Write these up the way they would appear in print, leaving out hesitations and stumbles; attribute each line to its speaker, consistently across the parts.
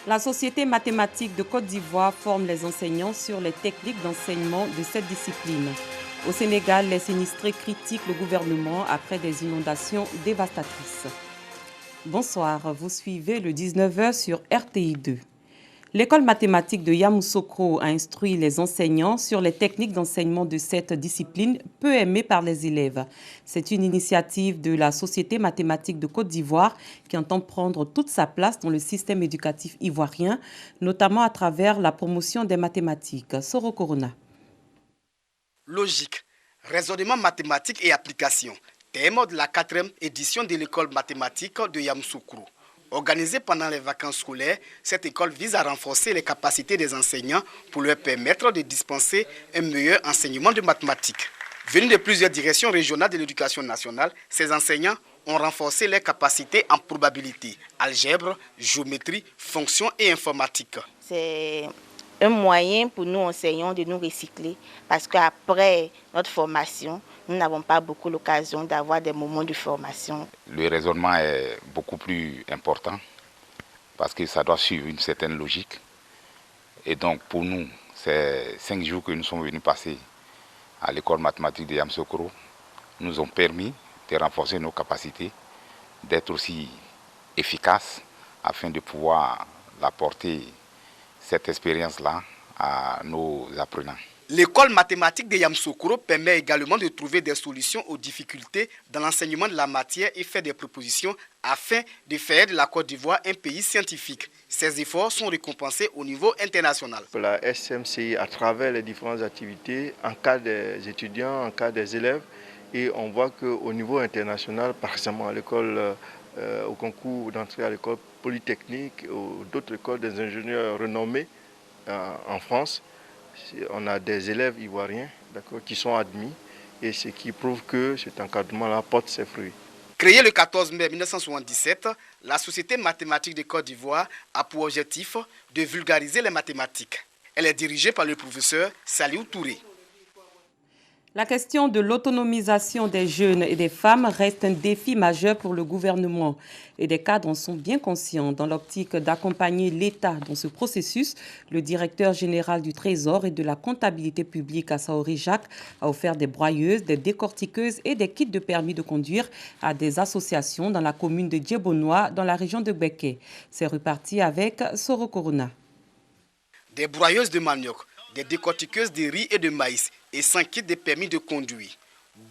Speaker 1: La Société mathématique de Côte d'Ivoire forme les enseignants sur les techniques d'enseignement de cette discipline. Au Sénégal, les sinistrés critiquent le gouvernement après des inondations dévastatrices. Bonsoir, vous suivez le 19h sur RTI 2. L'école mathématique de Yamoussoukro a instruit les enseignants sur les techniques d'enseignement de cette discipline peu aimée par les élèves. C'est une initiative de la Société mathématique de Côte d'Ivoire qui entend prendre toute sa place dans le système éducatif ivoirien, notamment à travers la promotion des mathématiques. Soro Corona.
Speaker 2: Logique, raisonnement mathématique et application. Thème de la 4e édition de l'école mathématique de Yamoussoukro. Organisée pendant les vacances scolaires, cette école vise à renforcer les capacités des enseignants pour leur permettre de dispenser un meilleur enseignement de mathématiques. Venus de plusieurs directions régionales de l'éducation nationale, ces enseignants ont renforcé leurs capacités en probabilité, algèbre, géométrie, fonctions et informatique.
Speaker 3: C'est un moyen pour nous enseignants de nous recycler parce qu'après notre formation, nous n'avons pas beaucoup l'occasion d'avoir des moments de formation.
Speaker 4: Le raisonnement est beaucoup plus important parce que ça doit suivre une certaine logique. Et donc pour nous, ces 5 jours que nous sommes venus passer à l'école mathématique de Yamoussoukro nous ont permis de renforcer nos capacités, d'être aussi efficaces afin de pouvoir apporter cette expérience-là à nos apprenants.
Speaker 2: L'école mathématique de Yamoussoukro permet également de trouver des solutions aux difficultés dans l'enseignement de la matière et fait des propositions afin de faire de la Côte d'Ivoire un pays scientifique. Ces efforts sont récompensés au niveau international.
Speaker 5: La SMCI, à travers les différentes activités, encadre des étudiants, encadre des élèves et on voit qu'au niveau international, par exemple à l'école, au concours d'entrée à l'école polytechnique ou d'autres écoles des ingénieurs renommés en France, on a des élèves ivoiriens qui sont admis et ce qui prouve que cet encadrement-là porte ses fruits.
Speaker 2: Créée le 14 mai 1977, la Société mathématique de Côte d'Ivoire a pour objectif de vulgariser les mathématiques. Elle est dirigée par le professeur Saliou Touré.
Speaker 1: La question de l'autonomisation des jeunes et des femmes reste un défi majeur pour le gouvernement et des cadres en sont bien conscients. Dans l'optique d'accompagner l'État dans ce processus, le directeur général du Trésor et de la comptabilité publique, Assaouri Jacques, a offert des broyeuses, des décortiqueuses et des kits de permis de conduire à des associations dans la commune de Djebonois, dans la région de Béké. C'est reparti avec Soro Corona.
Speaker 2: Des broyeuses de manioc, des décortiqueuses de riz et de maïs et 100 kits de permis de conduire,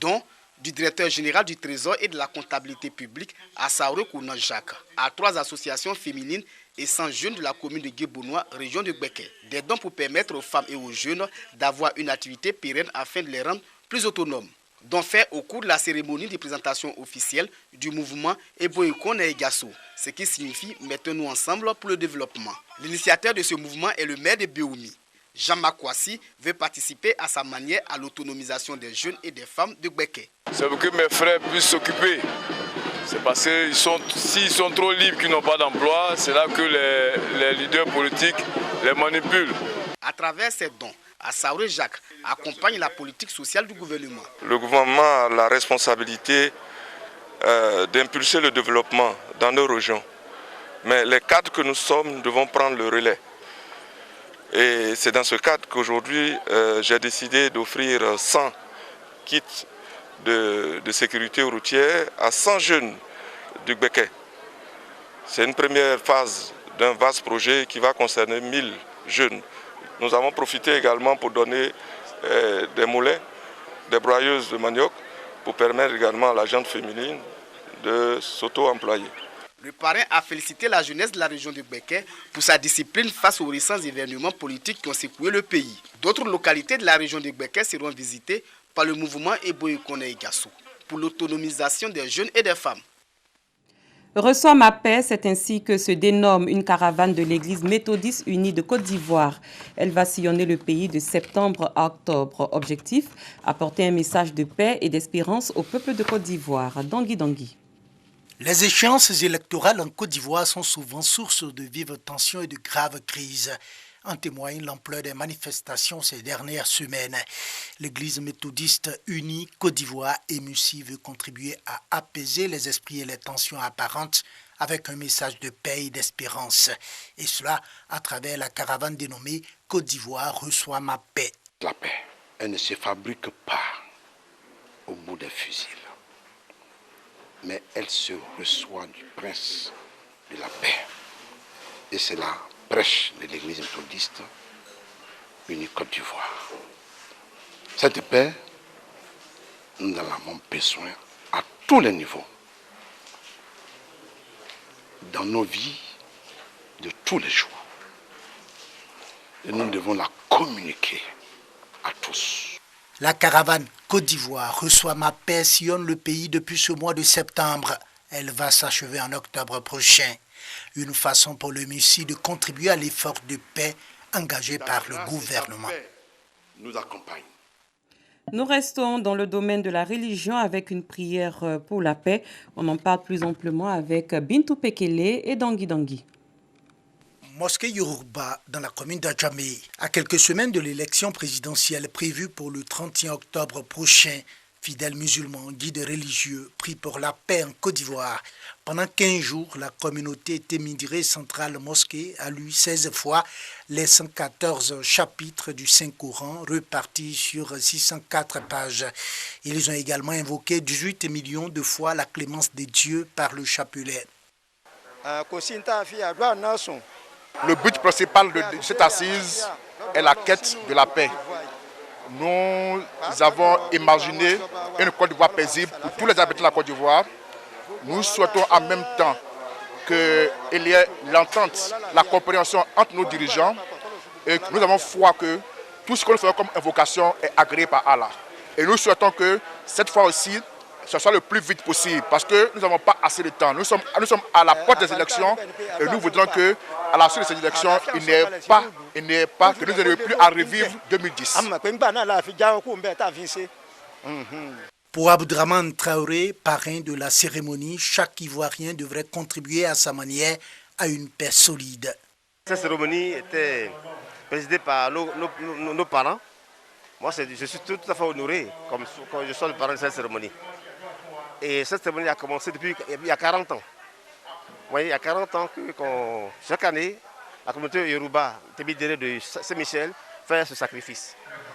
Speaker 2: dont du directeur général du Trésor et de la comptabilité publique à Saouré Kounan Jacques, à 3 associations féminines et 100 jeunes de la commune de Djebonois, région de Béké. Des dons pour permettre aux femmes et aux jeunes d'avoir une activité pérenne afin de les rendre plus autonomes. Dont fait au cours de la cérémonie de présentation officielle du mouvement Eboyekone Egasso, ce qui signifie « Mettons-nous ensemble pour le développement ». L'initiateur de ce mouvement est le maire de Béoumi. Jean Makwassi veut participer à sa manière à l'autonomisation des jeunes et des femmes de Béké.
Speaker 6: C'est pour que mes frères puissent s'occuper. C'est parce que s'ils sont trop libres, qu'ils n'ont pas d'emploi, c'est là que les leaders politiques les manipulent.
Speaker 2: À travers ces dons, Assaouri Jacques accompagne la politique sociale du gouvernement.
Speaker 7: Le gouvernement a la responsabilité d'impulser le développement dans nos régions. Mais les cadres que nous sommes, nous devons prendre le relais. Et c'est dans ce cadre qu'aujourd'hui, j'ai décidé d'offrir 100 kits de sécurité routière à 100 jeunes du Béké. C'est une première phase d'un vaste projet qui va concerner 1000 jeunes. Nous avons profité également pour donner des moulins, des broyeuses de manioc, pour permettre également à la gente féminine de s'auto-employer.
Speaker 2: Le parrain a félicité la jeunesse de la région de Béké pour sa discipline face aux récents événements politiques qui ont secoué le pays. D'autres localités de la région de Béké seront visitées par le mouvement Eboyekone Egasso pour l'autonomisation des jeunes et des femmes.
Speaker 1: Reçois ma paix, c'est ainsi que se dénomme une caravane de l'église méthodiste unie de Côte d'Ivoire. Elle va sillonner le pays de septembre à octobre. Objectif, apporter un message de paix et d'espérance au peuple de Côte d'Ivoire. Dangui Dangui.
Speaker 8: Les échéances électorales en Côte d'Ivoire sont souvent source de vives tensions et de graves crises. En témoigne l'ampleur des manifestations ces dernières semaines. L'Église méthodiste unie Côte d'Ivoire, EMUCI, veut contribuer à apaiser les esprits et les tensions apparentes avec un message de paix et d'espérance. Et cela à travers la caravane dénommée Côte d'Ivoire reçoit ma paix.
Speaker 9: La paix, elle ne se fabrique pas au bout des fusils, mais elle se reçoit du prince de la paix. Et c'est la prêche de l'église méthodiste unie Côte d'Ivoire. Cette paix, nous en avons besoin à tous les niveaux, dans nos vies de tous les jours. Et nous devons la communiquer à tous.
Speaker 8: La caravane Côte d'Ivoire reçoit ma paix sillonne le pays depuis ce mois de septembre. Elle va s'achever en octobre prochain. Une façon pour le Messie de contribuer à l'effort de paix engagé par le gouvernement.
Speaker 9: Nous accompagne.
Speaker 1: Nous restons dans le domaine de la religion avec une prière pour la paix. On en parle plus amplement avec Bintou Pekele et Dangui Dangui.
Speaker 8: Mosquée Yoruba dans la commune d'Adjamé. À quelques semaines de l'élection présidentielle prévue pour le 31 octobre prochain, fidèles musulmans, guides religieux, prient pour la paix en Côte d'Ivoire. Pendant 15 jours, la communauté Témidire Centrale Mosquée a lu 16 fois les 114 chapitres du Saint-Coran repartis sur 604 pages. Ils ont également invoqué 18 millions de fois la clémence de Dieu par le chapelet.
Speaker 10: Le but principal de cette assise est la quête de la paix. Nous avons imaginé une Côte d'Ivoire paisible pour tous les habitants de la Côte d'Ivoire. Nous souhaitons en même temps qu'il y ait l'entente, la compréhension entre nos dirigeants et nous avons foi que tout ce que nous faisons comme invocation est agréé par Allah. Et nous souhaitons que cette fois aussi, ce soit le plus vite possible parce que nous n'avons pas assez de temps. Nous sommes à la porte des élections et nous voudrons que à la suite de ces élections, il n'y ait pas que nous n'ayons plus à revivre 2010.
Speaker 8: Pour Aboudraman Traoré, parrain de la cérémonie, chaque Ivoirien devrait contribuer à sa manière à une paix solide.
Speaker 11: Cette cérémonie était présidée par nos parents. Moi, je suis tout à fait honoré comme je sois le parrain de cette cérémonie. Et cette cérémonie a commencé depuis il y a 40 ans. Vous voyez, il y a 40 ans que chaque année, la communauté Yoruba, Témidire de Saint-Michel, fait ce sacrifice.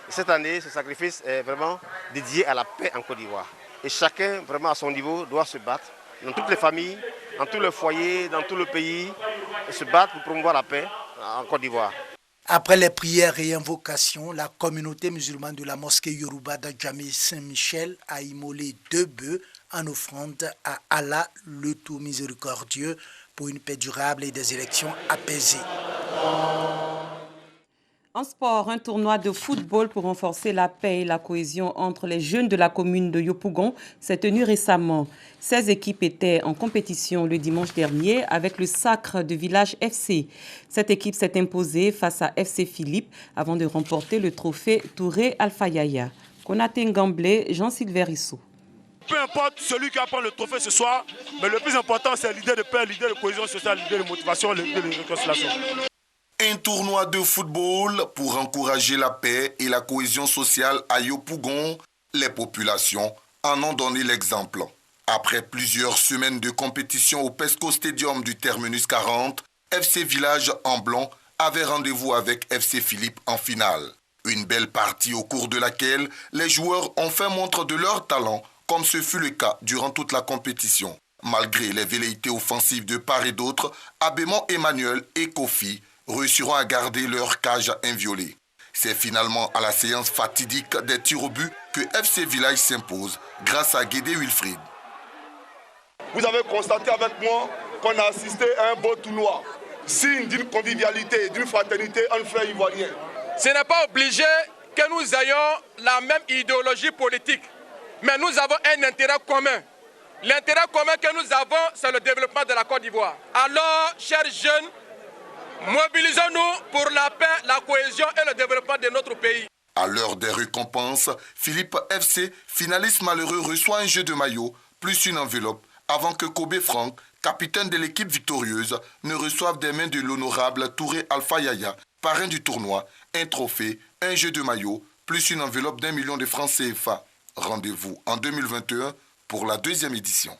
Speaker 11: Et cette année, ce sacrifice est vraiment dédié à la paix en Côte d'Ivoire. Et chacun, vraiment à son niveau, doit se battre dans toutes les familles, dans tous les foyers, dans tout le pays, se battre pour promouvoir la paix en Côte d'Ivoire.
Speaker 8: Après les prières et invocations, la communauté musulmane de la mosquée Yoruba d'Adjamé Saint-Michel a immolé 2 bœufs en offrande à Allah, le tout miséricordieux, pour une paix durable et des élections apaisées.
Speaker 1: En sport, un tournoi de football pour renforcer la paix et la cohésion entre les jeunes de la commune de Yopougon s'est tenu récemment. 16 équipes étaient en compétition le dimanche dernier avec le Sacre de Village FC. Cette équipe s'est imposée face à FC Philippe avant de remporter le trophée Touré Alpha Yaya. Konaté Ngamblé, Jean-Sylvain Rissou.
Speaker 12: Peu importe celui qui va prendre le trophée ce soir, mais le plus important c'est l'idée de paix, l'idée de cohésion sociale, l'idée de motivation, l'idée de réconciliation.
Speaker 13: Un tournoi de football pour encourager la paix et la cohésion sociale à Yopougon. Les populations en ont donné l'exemple. Après plusieurs semaines de compétition au Pesco Stadium du Terminus 40, FC Village en blanc avait rendez-vous avec FC Philippe en finale. Une belle partie au cours de laquelle les joueurs ont fait montre de leur talent, comme ce fut le cas durant toute la compétition. Malgré les velléités offensives de part et d'autre, Abémon Emmanuel et Kofi réussiront à garder leur cage inviolée. C'est finalement à la séance fatidique des tirs au but que FC Village s'impose grâce à Guédé Wilfried.
Speaker 12: Vous avez constaté avec moi qu'on a assisté à un beau tournoi, signe d'une convivialité, d'une fraternité entre frères ivoiriens.
Speaker 14: Ce n'est pas obligé que nous ayons la même idéologie politique, mais nous avons un intérêt commun. L'intérêt commun que nous avons, c'est le développement de la Côte d'Ivoire. Alors, chers jeunes, mobilisons-nous pour la paix, la cohésion et le développement de notre pays.
Speaker 13: À l'heure des récompenses, Philippe FC, finaliste malheureux, reçoit un jeu de maillot plus une enveloppe avant que Kobe Frank, capitaine de l'équipe victorieuse, ne reçoive des mains de l'honorable Touré Alpha Yaya, parrain du tournoi, un trophée, un jeu de maillot plus une enveloppe d'1 million de francs CFA. Rendez-vous en 2021 pour la 2e édition.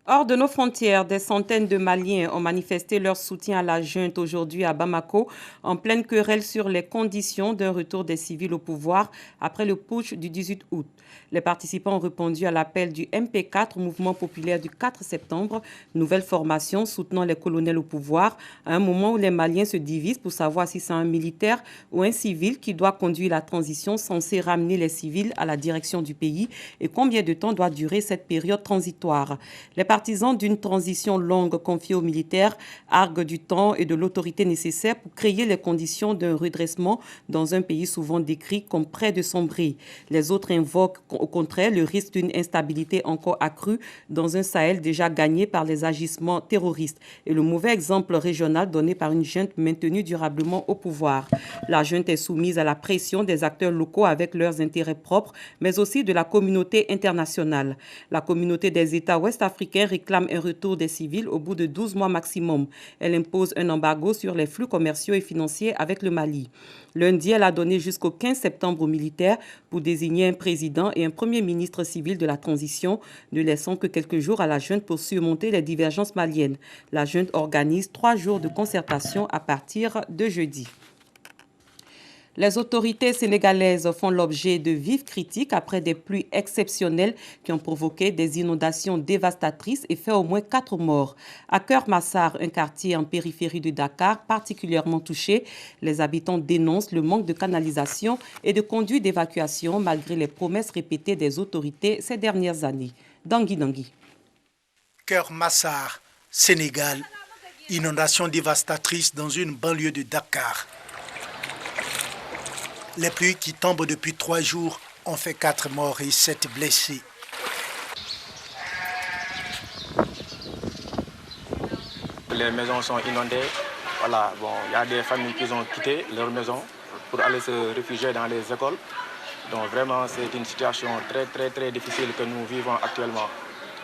Speaker 1: Hors de nos frontières, des centaines de Maliens ont manifesté leur soutien à la junte aujourd'hui à Bamako, en pleine querelle sur les conditions d'un retour des civils au pouvoir après le putsch du 18 août. Les participants ont répondu à l'appel du MP4, mouvement populaire du 4 septembre, nouvelle formation soutenant les colonels au pouvoir, à un moment où les Maliens se divisent pour savoir si c'est un militaire ou un civil qui doit conduire la transition censée ramener les civils à la direction du pays et combien de temps doit durer cette période transitoire. Les partisans d'une transition longue confiée aux militaires arguent du temps et de l'autorité nécessaire pour créer les conditions d'un redressement dans un pays souvent décrit comme près de sombrer. Les autres invoquent au contraire le risque d'une instabilité encore accrue dans un Sahel déjà gagné par les agissements terroristes et le mauvais exemple régional donné par une junte maintenue durablement au pouvoir. La junte est soumise à la pression des acteurs locaux avec leurs intérêts propres, mais aussi de la communauté internationale. La communauté des États ouest-africains réclame un retour des civils au bout de 12 mois maximum. Elle impose un embargo sur les flux commerciaux et financiers avec le Mali. Lundi, elle a donné jusqu'au 15 septembre aux militaires pour désigner un président et un premier ministre civil de la transition, ne laissant que quelques jours à la junte pour surmonter les divergences maliennes. La junte organise 3 jours de concertation à partir de jeudi. Les autorités sénégalaises font l'objet de vives critiques après des pluies exceptionnelles qui ont provoqué des inondations dévastatrices et fait au moins 4 morts. À Keur-Massar, un quartier en périphérie de Dakar particulièrement touché, les habitants dénoncent le manque de canalisation et de conduits d'évacuation malgré les promesses répétées des autorités ces dernières années. Dangui.
Speaker 8: Keur-Massar, Sénégal, inondation dévastatrice dans une banlieue de Dakar. Les pluies qui tombent depuis 3 jours ont fait 4 morts et 7 blessés.
Speaker 15: Les maisons sont inondées. Voilà, bon, il y a des familles qui ont quitté leur maison pour aller se réfugier dans les écoles. Donc vraiment, c'est une situation très difficile que nous vivons actuellement.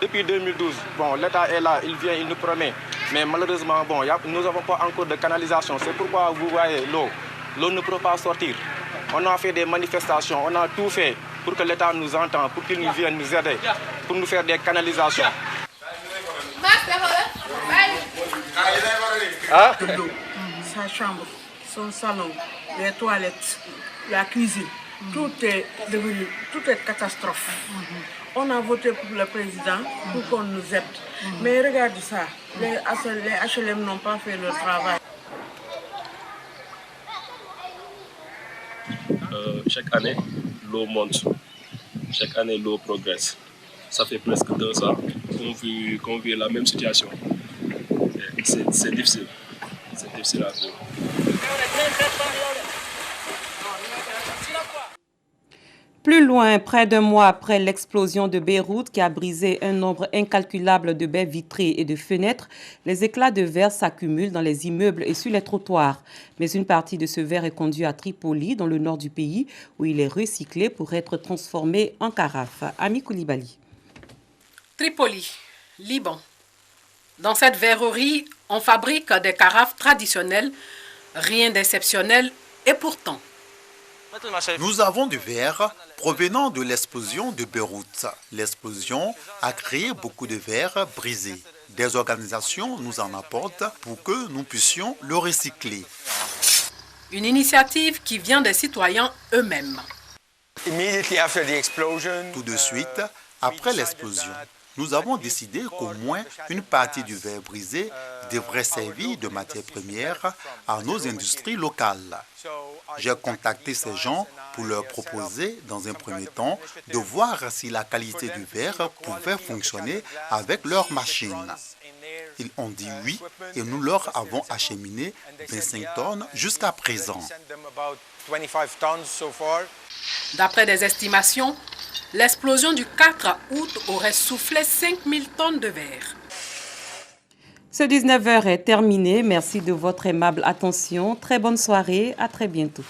Speaker 15: Depuis 2012, bon, l'État est là, il vient, il nous promet. Mais malheureusement, bon, nous n'avons pas encore de canalisation. C'est pourquoi vous voyez l'eau. L'eau ne peut pas sortir. On a fait des manifestations, on a tout fait pour que l'État nous entende, pour qu'il nous vienne nous aider, pour nous faire des canalisations.
Speaker 16: Sa chambre, son salon, les toilettes, la cuisine, tout est devenu, tout est catastrophe. On a voté pour le président pour qu'on nous aide. Mais regarde ça, les HLM n'ont pas fait leur travail.
Speaker 17: Chaque année, l'eau monte. Chaque année, l'eau progresse. Ça fait presque 2 ans qu'on vit la même situation. C'est difficile. C'est difficile à vivre.
Speaker 1: Plus loin, près d'1 mois après l'explosion de Beyrouth qui a brisé un nombre incalculable de baies vitrées et de fenêtres, les éclats de verre s'accumulent dans les immeubles et sur les trottoirs. Mais une partie de ce verre est conduit à Tripoli, dans le nord du pays, où il est recyclé pour être transformé en carafe. Ami Koulibaly.
Speaker 18: Tripoli, Liban. Dans cette verrerie, on fabrique des carafes traditionnelles, rien d'exceptionnel et pourtant.
Speaker 19: Nous avons du verre provenant de l'explosion de Beyrouth. L'explosion a créé beaucoup de verre brisés. Des organisations nous en apportent pour que nous puissions le recycler.
Speaker 18: Une initiative qui vient des citoyens eux-mêmes.
Speaker 19: Tout de suite, après l'explosion, nous avons décidé qu'au moins une partie du verre brisé devrait servir de matière première à nos industries locales. J'ai contacté ces gens pour leur proposer, dans un premier temps, de voir si la qualité du verre pouvait fonctionner avec leurs machines. Ils ont dit oui et nous leur avons acheminé 25 tonnes jusqu'à présent.
Speaker 18: D'après des estimations, l'explosion du 4 août aurait soufflé 5000 tonnes de verre.
Speaker 1: Ce 19h est terminé. Merci de votre aimable attention. Très bonne soirée. À très bientôt.